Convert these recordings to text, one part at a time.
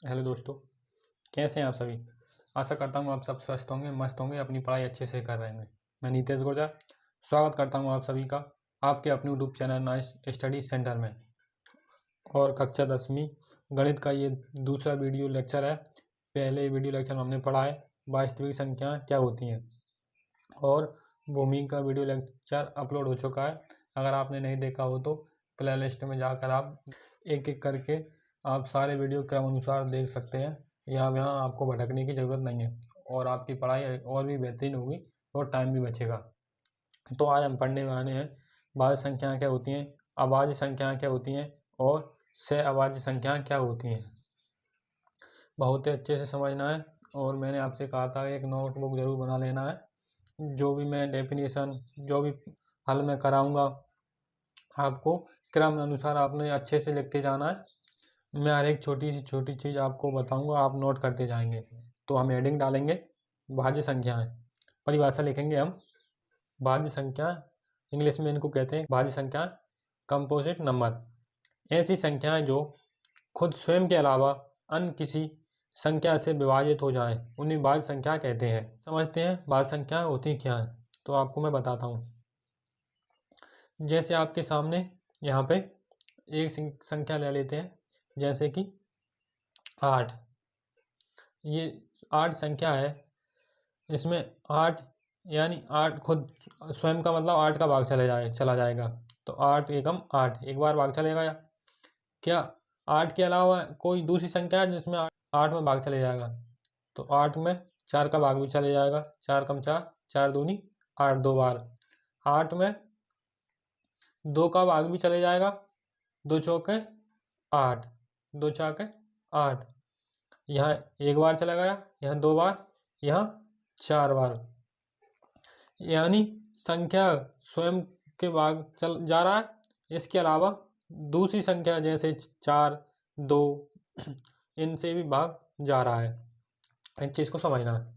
Hello दोस्तों, कैसे हैं आप सभी। आशा करता हूँ आप सब स्वस्थ होंगे, मस्त होंगे, अपनी पढ़ाई अच्छे से कर रहे होंगे। मैं नीतेश गुर्जर स्वागत करता हूँ आप सभी का आपके अपने YouTube channel nice study centre में। और कक्षा 10वीं गणित का ये दूसरा वीडियो लेक्चर है। पहले वीडियो लेक्चर में हमने पढ़ा है वास्तविक संख्याएँ क्या होती हैं, और भूमि का वीडियो लेक्चर अपलोड हो चुका है। अगर आपने नहीं देखा हो तो प्ले लिस्ट में जाकर आप एक एक करके आप सारे वीडियो क्रम अनुसार देख सकते हैं। यहाँ आपको भटकने की ज़रूरत नहीं है और आपकी पढ़ाई और भी बेहतरीन होगी और टाइम भी बचेगा। तो आज हम पढ़ने वाले हैं भाज्य संख्याएँ क्या होती हैं, अभाज्य संख्याएँ क्या होती हैं और सहअभाज्य संख्याएँ क्या होती हैं। बहुत ही अच्छे से समझना है। और मैंने आपसे कहा था एक नोटबुक ज़रूर बना लेना है। जो भी मैं डेफिनेशन जो भी हल में कराऊंगा आपको क्रम अनुसार आपने अच्छे से लिखते जाना है। मैं हर एक छोटी सी छोटी चीज़ आपको बताऊंगा, आप नोट करते जाएंगे। तो हम हेडिंग डालेंगे भाज्य संख्याएं, परिभाषा लिखेंगे हम भाज्य संख्या, इंग्लिश में इनको कहते हैं भाज्य संख्या, कंपोजिट नंबर। ऐसी संख्याएं जो खुद स्वयं के अलावा अन्य किसी संख्या से विभाजित हो जाएं उन्हें भाज्य संख्या कहते हैं। समझते हैं भाज्य संख्या होती क्या है, तो आपको मैं बताता हूँ। जैसे आपके सामने यहाँ पे एक संख्या ले लेते हैं, जैसे कि 8। ये 8 संख्या है, इसमें 8 यानी 8 खुद स्वयं का मतलब 8 का भाग चला जाएगा। तो 8 एकम 8 एक बार भाग चलेगा। या क्या 8 के अलावा कोई दूसरी संख्या है जिसमें 8 में भाग चले जाएगा? तो 8 में 4 का भाग भी चले जाएगा। 4 कम 4, 4 दूनी 8 दो बार। 8 में 2 का भाग भी चले जाएगा। 2 चौके 8, 2 चाके 8। यहाँ एक बार चला गया, यहाँ 2 बार, यहाँ 4 बार। यानी संख्या स्वयं के भाग चल जा रहा है। इसके अलावा दूसरी संख्या जैसे 4, 2 इनसे भी भाग जा रहा है। इस चीज़ को समझना है।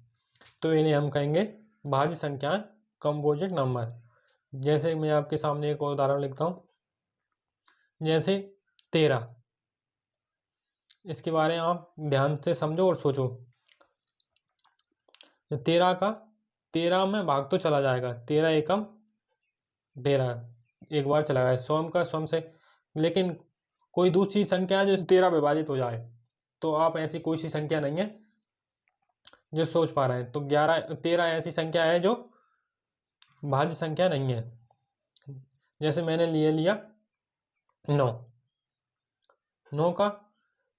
तो इन्हें हम कहेंगे भाज्य संख्याएं, कंपोजिट नंबर। जैसे मैं आपके सामने एक और उदाहरण लिखता हूँ, जैसे 13। इसके बारे में आप ध्यान से समझो और सोचो। 13 में भाग तो चला जाएगा। 13 एकम 13 एक बार चला गया स्वयं का स्वयं से। लेकिन कोई दूसरी संख्या है जो 13 विभाजित हो जाए, तो आप ऐसी कोई सी संख्या नहीं है जो सोच पा रहे हैं। तो 13 ऐसी संख्या है जो भाज्य संख्या नहीं है। जैसे मैंने लिया 9 का,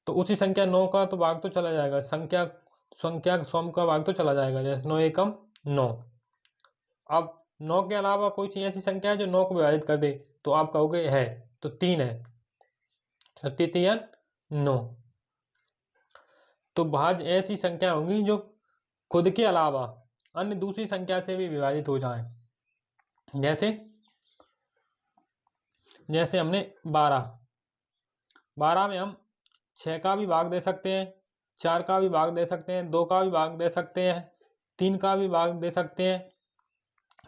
तो उसी संख्या 9 का तो भाग तो चला जाएगा। संख्या स्वयं का भाग तो चला जाएगा। जैसे 9 एकम 9। अब 9 के अलावा कोई सी ऐसी संख्या है जो 9 को विभाजित कर दे, तो आप कहोगे है, तो 3 है। तो 3 9। तो भाज्य ऐसी संख्या होंगी जो खुद के अलावा अन्य दूसरी संख्या से भी विभाजित हो जाए। जैसे हमने 12 में हम 6 का भी भाग दे सकते हैं, 4 का भी भाग दे सकते हैं, 2 का भी भाग दे सकते हैं, 3 का भी भाग दे सकते हैं,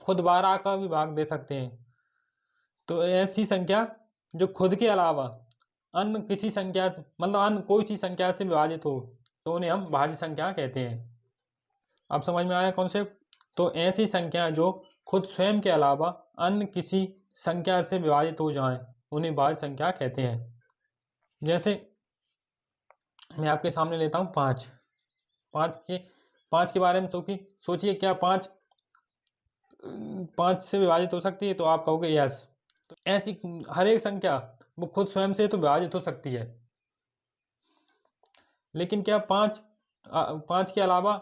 खुद 12 का भी भाग दे सकते हैं। तो ऐसी संख्या जो खुद के अलावा अन्य किसी संख्या मतलब अन्य कोई सी संख्या से विभाजित हो, तो उन्हें हम भाज्य संख्या कहते हैं। अब समझ में आया कॉन्सेप्ट? तो ऐसी संख्या जो खुद स्वयं के अलावा अन्य किसी संख्या से विभाजित हो जाएं उन्हें भाज्य संख्या कहते हैं। जैसे मैं आपके सामने लेता हूँ 5। 5 के बारे में सोचिए, क्या 5 से विभाजित हो सकती है? तो आप कहोगे यस। तो ऐसी हर एक संख्या वो खुद स्वयं से तो विभाजित हो सकती है, लेकिन क्या 5 के अलावा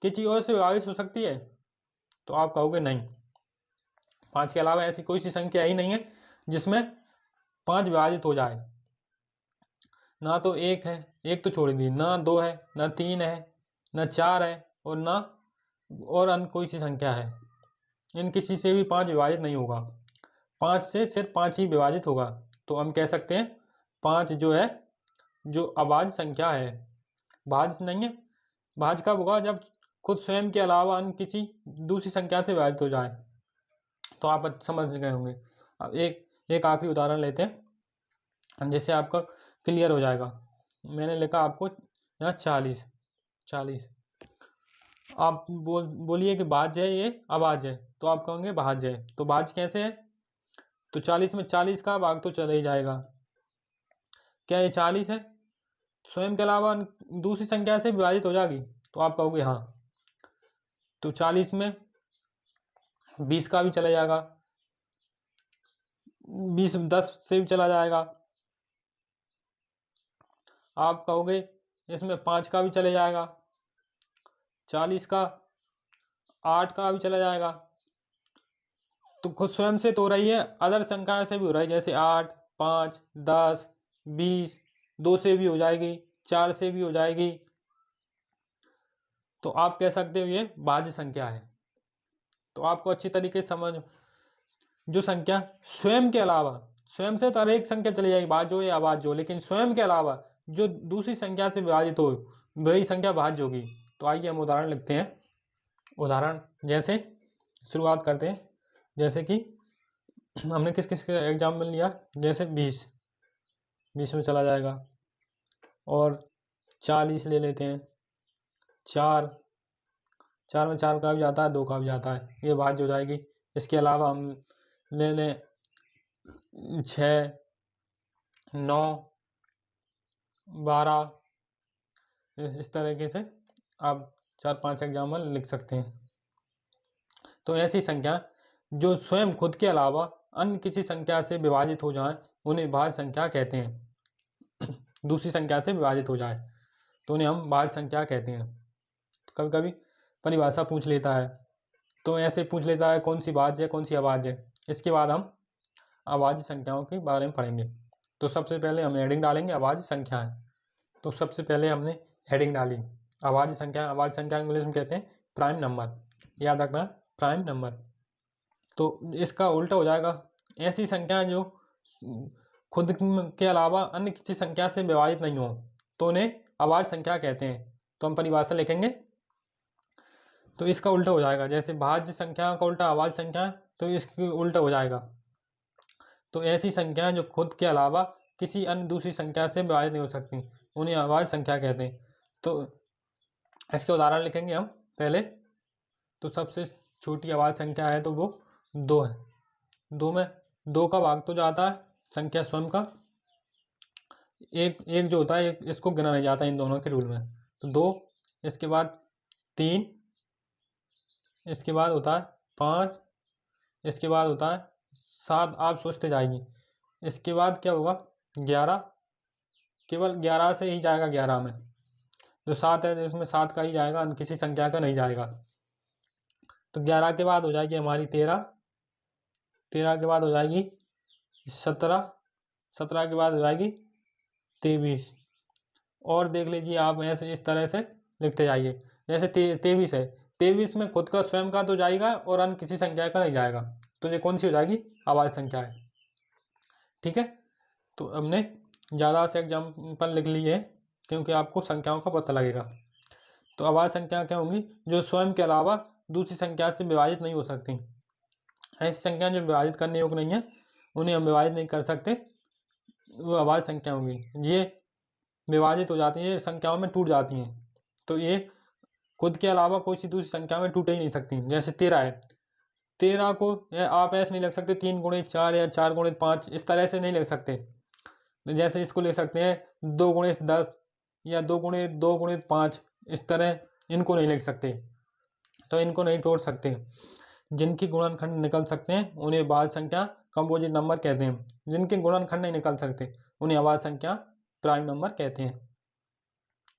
किसी और से विभाजित हो सकती है? तो आप कहोगे नहीं। 5 के अलावा ऐसी कोई सी संख्या ही नहीं है जिसमें 5 विभाजित हो जाए। ना तो 1 है, 1 तो छोड़ दी, ना 2 है, ना 3 है, ना 4 है, और ना और अन्य कोई सी संख्या है। इन किसी से भी 5 विभाजित नहीं होगा। 5 से सिर्फ 5 ही विभाजित होगा। तो हम कह सकते हैं 5 जो है जो अभाज्य संख्या है, भाज्य नहीं है। भाज्य कब होगा? जब खुद स्वयं के अलावा अन्य किसी दूसरी संख्या से विभाजित हो जाए। तो आप समझ गए होंगे। अब एक आखिरी उदाहरण लेते हैं जिससे आपका क्लियर हो जाएगा। मैंने लिखा आपको यहाँ 40। 40 आप बोलिए कि भाज्य है, ये अभाज्य है, तो आप कहोगे भाज्य है। तो भाज्य कैसे है? तो 40 में 40 का भाग तो चला ही जाएगा। क्या ये 40 है? स्वयं के अलावा दूसरी संख्या से विभाजित हो जाएगी, तो आप कहोगे हाँ। तो 40 में 20 का भी चला जाएगा, 20 10 से भी चला जाएगा। आप कहोगे इसमें 5 का भी चले जाएगा, 40 का 8 का भी चला जाएगा। तो खुद स्वयं से तो हो रही है, अदर संख्या से भी हो रहा है, जैसे 8, 5, 10, 20, 2 से भी हो जाएगी, 4 से भी हो जाएगी। तो आप कह सकते हो ये भाज्य संख्या है। तो आपको अच्छी तरीके से समझ, जो संख्या स्वयं के अलावा, स्वयं से तो हर एक संख्या चली जाएगी, भाज्य हो या अभाज्य हो, लेकिन स्वयं के अलावा जो दूसरी संख्या से विभाजित हो वही संख्या भाज्य होगी। तो आइए हम उदाहरण लिखते हैं। उदाहरण जैसे शुरुआत करते हैं, जैसे कि हमने किस किस का एग्जाम्पल लिया, जैसे 20 में चला जाएगा, और 40 ले लेते हैं, 4 में 4 का भी जाता है, 2 का भी जाता है, ये भाज्य हो जाएगी। इसके अलावा हम ले लें 6, 9, 12, इस तरीके से आप 4-5 एग्जाम्पल लिख सकते हैं। तो ऐसी संख्या जो स्वयं खुद के अलावा अन्य किसी संख्या से विभाजित हो जाए उन्हें भाज्य संख्या कहते हैं। दूसरी संख्या से विभाजित हो जाए तो उन्हें हम भाज्य संख्या कहते हैं। कभी कभी परिभाषा पूछ लेता है, तो ऐसे पूछ लेता है कौन सी भाज्य है, कौन सी अभाज्य है। इसके बाद हम अभाज्य संख्याओं के बारे में पढ़ेंगे। तो सबसे पहले हम हेडिंग डालेंगे अभाज्य संख्याएं। तो सबसे पहले हमने हेडिंग डाली अभाज्य संख्या। अभाज्य संख्या इंग्लिश में कहते हैं प्राइम नंबर, याद रखना, प्राइम नंबर। तो इसका उल्टा हो जाएगा, ऐसी संख्या जो खुद के अलावा अन्य किसी संख्या से विभाजित नहीं हो तो उन्हें अभाज्य संख्या कहते हैं। तो हम परिभाषा लिखेंगे, तो इसका उल्टा हो जाएगा, जैसे भाज्य संख्या का उल्टा अभाज्य संख्या, तो इसकी उल्टा हो जाएगा। तो ऐसी संख्या जो खुद के अलावा किसी अन्य दूसरी संख्या से विभाजित नहीं हो सकती उन्हें अभाज्य संख्या कहते हैं। तो इसके उदाहरण लिखेंगे हम पहले। तो सबसे छोटी अभाज्य संख्या है तो वो 2 है। 2 में 2 का भाग तो जाता है संख्या स्वयं का, एक जो होता है इसको गिना नहीं जाता इन दोनों के रूल में। तो 2, इसके बाद 3, इसके बाद होता है 5, इसके बाद होता है 7, आप सोचते जाएंगे। इसके बाद क्या होगा 11, केवल 11 से ही जाएगा, 11 में जो 7 है इसमें 7 का ही जाएगा, किसी संख्या का नहीं जाएगा। तो 11 के बाद हो जाएगी हमारी 13, 13 के बाद हो जाएगी 17, 17 के बाद हो जाएगी 23। और देख लीजिए आप ऐसे इस तरह से लिखते जाइए। जैसे 23 है, 23 में खुद का स्वयं का तो जाएगा और अन्य किसी संख्या का नहीं जाएगा, तो ये कौन सी हो जाएगी अभाज्य संख्या है। ठीक है, तो हमने ज़्यादा से एग्जाम्पल लिख लिए क्योंकि आपको संख्याओं का पता लगेगा। तो अभाज्य संख्या क्या होंगी, जो स्वयं के अलावा दूसरी संख्या से विभाजित नहीं हो सकती। ऐसी संख्या जो विभाजित करने योग्य नहीं है उन्हें हम विभाजित नहीं कर सकते, वो अभाज्य संख्या होंगी। ये विभाजित हो जाती हैं, संख्याओं में टूट जाती हैं, तो ये खुद के अलावा कोई सी दूसरी संख्या में टूट ही नहीं सकती। जैसे 13 है, 13 को आप ऐसे नहीं लिख सकते 3 गुणित 4 या 4 गुणित 5, इस तरह से नहीं लिख सकते। जैसे इसको लिख सकते हैं 2 गुणित 10 या 2 गुणित 5, इस तरह इनको नहीं लिख सकते, तो इनको नहीं तोड़ सकते। जिनकी गुणनखंड निकल सकते हैं उन्हें भाज्य संख्या कंपोजिट नंबर कहते हैं, जिनके गुणनखंड नहीं निकल सकते उन्हें अभाज्य संख्या प्राइम नंबर कहते हैं।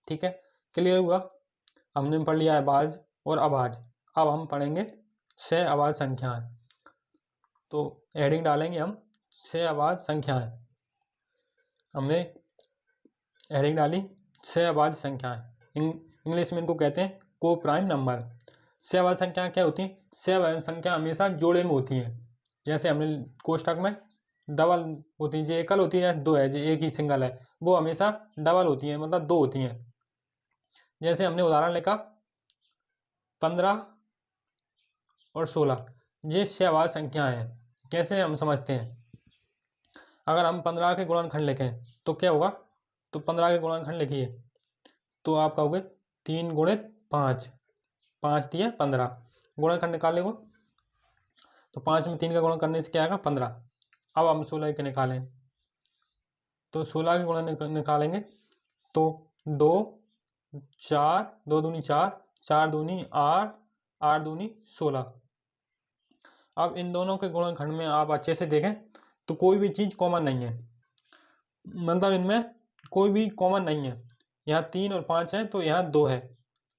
ठीक है, क्लियर हुआ। हमने पढ़ लिया है भाज्य और अभाज्य। अब हम पढ़ेंगे 6 अभाज्य संख्याएं। तो हेडिंग डालेंगे हम 6 अभाज्य संख्याएं। हमने हेडिंग डाली 6 अभाज्य संख्याएं, इंग्लिश में इनको कहते हैं को प्राइम नंबर। 6 अभाज्य संख्या क्या होती हैं, 6 अभाज्य संख्या हमेशा जोड़े में होती हैं। जैसे हमने कोष्टक में डबल होती है, जो एकल होती है 2 है, जो एक ही सिंगल है वो हमेशा डबल होती है, मतलब 2 होती हैं। जैसे हमने उदाहरण लिखा 15 और 16, ये 6 अभाज्य संख्याएं हैं। कैसे हम समझते हैं, अगर हम 15 के गुणनखंड लिखें तो क्या होगा, तो 15 के गुणनखंड लिखिए तो आप कहोगे 3 गुणित 5, 5 दिया 15, गुणनखंड निकालेंगे तो 5 में 3 का गुणन करने से क्या आएगा 15। अब हम 16 के निकालें तो 16 के गुणन निकालेंगे तो 2 4, 2 दूनी 4, 4 दूनी 8, 8 दूनी 16। अब इन दोनों के गुणनखंड में आप अच्छे से देखें तो कोई भी चीज़ कॉमन नहीं है, मतलब इनमें कोई भी कॉमन नहीं है। यहाँ 3 और 5 है तो यहाँ 2 है,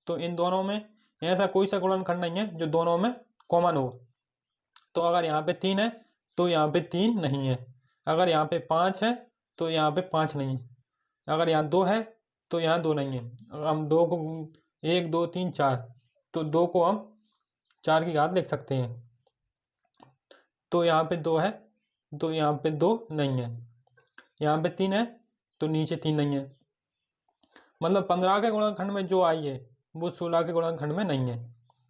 तो इन दोनों में ऐसा कोई सा गुणनखंड नहीं है जो दोनों में कॉमन हो। तो अगर यहाँ पे 3 है तो यहाँ पे 3 नहीं है, अगर यहाँ पे 5 है तो यहाँ पे 5 नहीं है, अगर यहाँ 2 है तो यहाँ 2 नहीं है। अगर हम 2 को 1 2 3 4 तो 2 को हम 4 की घात लिख सकते हैं, तो यहाँ पे 2 है तो यहाँ पे 2 नहीं है, यहाँ पे 3 है तो नीचे 3 नहीं है। मतलब 15 के गुणनखंड में जो आई है वो 16 के गुणनखंड में नहीं है,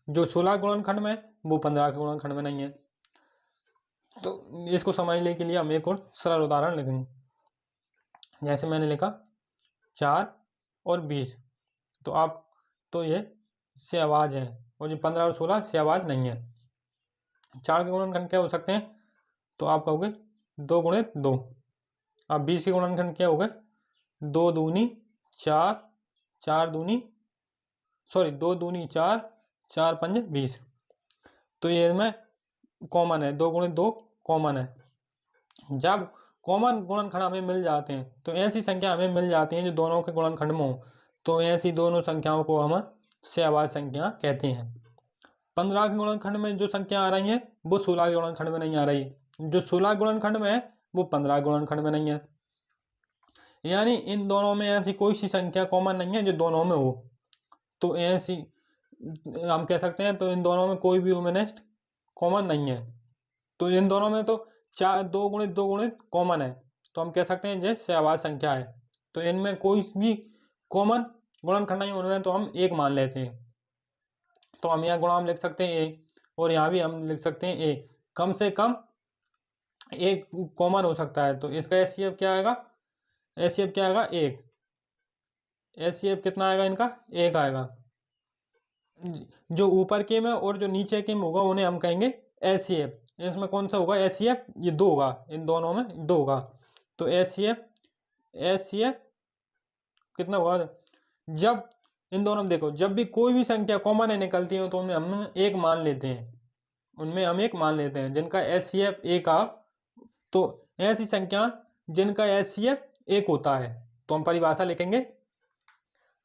जो 16 के गुणनखंड में वो 15 के गुणनखंड में नहीं है। तो इसको समझने के लिए हम एक और सरल उदाहरण लिखेंगे। जैसे मैंने लिखा 4 और 20, तो आप तो ये सहवाज है और जो 15 और 16 सहवाज नहीं है। 4 के गुणनखंड क्या हो सकते हैं तो आप कहोगे 2 गुणित 2। अब 20 के गुणनखंड क्या हो गए 2 दूनी 4, 4 दूनी 2 दूनी 4, 4 पंजे 20। तो ये में कॉमन है, 2 गुणित 2 कॉमन है। जब कॉमन गुणनखंड हमें मिल जाते हैं तो ऐसी संख्या हमें मिल जाती हैं जो दोनों के गुणनखंड में हो, तो ऐसी दोनों संख्याओं को हम सहवाज संख्या कहते हैं। 15 के गुणनखंड में जो संख्या आ रही है वो 16 के गुणनखंड में नहीं आ रही, जो 16 गुणनखंड में है वो 15 गुणनखंड में नहीं है। यानी इन दोनों में ऐसी कोई सी संख्या कॉमन नहीं है जो दोनों में हो, तो ऐसी हम कह सकते हैं तो इन दोनों में कोई भी ह्यूमनिस्ट कॉमन नहीं है। तो इन दोनों में तो 2 गुणित 2 गुणित कॉमन है, तो हम कह सकते हैं ये सहवाज संख्या है। तो इनमें कोई भी कॉमन गुणनखंड नहीं होने में तो हम एक मान लेते हैं। तो हम यहाँ गुणाम लिख सकते हैं ए, और यहाँ भी हम लिख सकते हैं ए। कम से कम एक कॉमन हो सकता है, तो इसका एचसीएफ क्या आएगा, एचसीएफ क्या आएगा 1। एचसीएफ कितना आएगा इनका 1 आएगा। जो ऊपर के में और जो नीचे के में होगा उन्हें हम कहेंगे एचसीएफ। इसमें कौन सा होगा एचसीएफ, ये 2 होगा, इन दोनों में 2 होगा। तो एचसीएफ कितना होगा, जब इन दोनों में देखो जब भी कोई भी संख्या कॉमन है निकलती है तो उनमें हम एक मान लेते हैं, उनमें हम एक मान लेते हैं जिनका एचसीएफ 1 आ। तो ऐसी संख्या जिनका एचसीएफ 1 होता है तो हम परिभाषा लिखेंगे,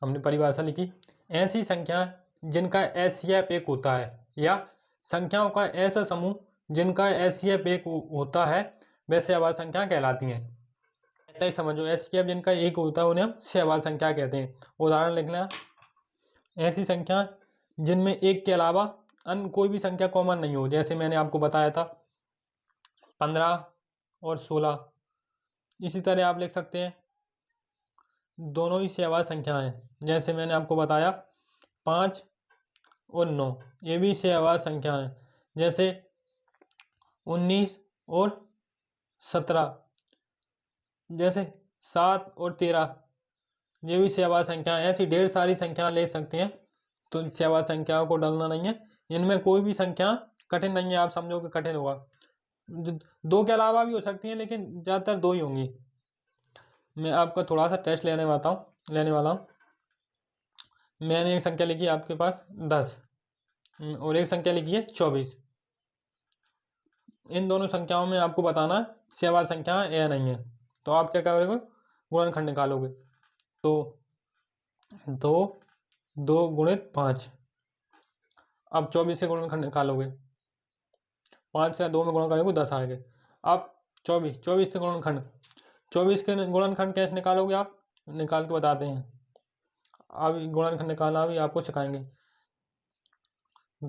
हमने परिभाषा लिखी ऐसी संख्या जिनका एचसीएफ 1 होता है, या संख्याओं का ऐसा समूह जिनका एचसीएफ 1 होता है वे सहवाज संख्या कहलाती हैं। इतना ही समझो, एचसीएफ जिनका 1 होता है उन्हें हम सहवाज संख्या कहते हैं। उदाहरण लिखना, ऐसी संख्या जिनमें 1 के अलावा अन्य कोई भी संख्या कॉमन नहीं हो, जैसे मैंने आपको बताया था 15 और 16। इसी तरह आप लिख सकते हैं दोनों ही सहवाज संख्या हैं, जैसे मैंने आपको बताया 5 और 9, ये भी सहवाज संख्या हैं, जैसे 19 और 17, जैसे 7 और 13, ये भी सहवाज संख्या है। ऐसी ढेर सारी संख्या ले सकते हैं, तो सहवाज संख्याओं को डालना नहीं है। इनमें कोई भी संख्या कठिन नहीं है, आप समझो कि कठिन होगा। 2 के अलावा भी हो सकती है लेकिन ज़्यादातर 2 ही होंगी। मैं आपका थोड़ा सा टेस्ट लेने वाला हूँ। मैंने एक संख्या लिखी आपके पास 10 और एक संख्या लिखी है 24। इन दोनों संख्याओं में आपको बताना सहवाज संख्या है या नहीं है। तो आप क्या करोगे, गुणनखंड निकालोगे। तो 2 गुणित 5, अब 24 से गुणनखंड निकालोगे, 5 से 2 में गुणन करोगे 10 आएगा। अब 24 से गुणनखंड, 24 के गुणनखंड कैसे निकालोगे आप, निकाल के बताते हैं। अब गुणनखंड निकालना भी आपको सिखाएंगे।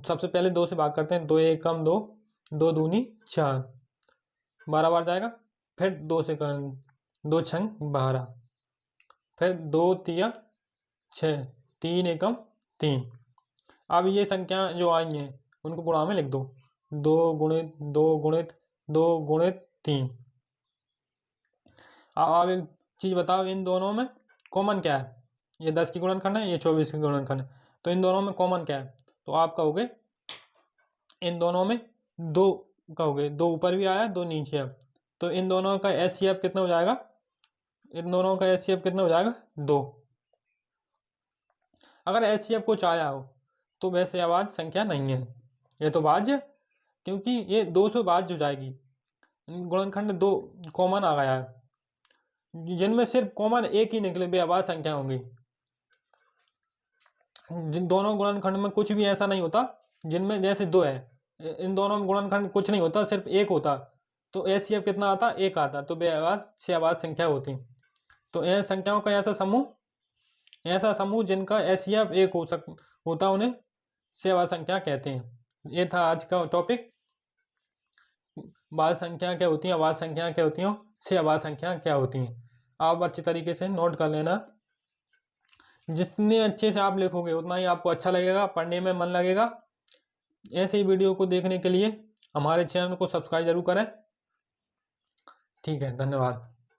सबसे पहले 2 से भाग करते हैं, 2 1 कम 2, 2 दूनी 4, 12 बार जाएगा। फिर 2 से करेंगे, 2 छंग 12, फिर 2 तिया 6, 3 एकम 3। अब ये संख्या जो आई हैं उनको गुणा में लिख दो, 2 गुणित 2 गुणित 2 गुणित 3। अब एक चीज़ बताओ, इन दोनों में कॉमन क्या है, ये 10 की गुणनखंड है, ये 24 की गुणनखंड है। तो इन दोनों में कॉमन क्या है? तो आप कहोगे इन दोनों में 2 कहोगे, 2 ऊपर भी आया 2 नीचे है, तो इन दोनों का एचसीएफ कितना हो जाएगा? इन दोनों का एचसीएफ कितना हो जाएगा? 2। अगर एचसीएफ कुछ आया हो तो वैसे अभाज्य संख्या नहीं है, ये तो भाज्य, क्योंकि ये 2 से भाज्य हो जाएगी। गुणनखंड 2 कॉमन आ गया है, जिनमें सिर्फ कॉमन एक ही निकले वे अभाज्य संख्या होंगी। जिन दोनों गुणनखंड में कुछ भी ऐसा नहीं होता जिनमें जैसे 2 है, इन दोनों में गुणनखंड कुछ नहीं होता, सिर्फ एक होता, तो एचसीएफ कितना आता? 1 आता, तो वे अभाज्य संख्या होती। तो ऐसे संख्याओं का ऐसा समूह जिनका एचसीएफ 1 होता उन्हें सेवा संख्या कहते हैं। ये था आज का टॉपिक, भाज्य संख्या क्या होती है, अभाज्य संख्या क्या होती है, से अभाज्य संख्या क्या होती हैं। आप अच्छे तरीके से नोट कर लेना। जितने अच्छे से आप लिखोगे उतना ही आपको अच्छा लगेगा, पढ़ने में मन लगेगा। ऐसे ही वीडियो को देखने के लिए हमारे चैनल को सब्सक्राइब जरूर करें। ठीक है, धन्यवाद।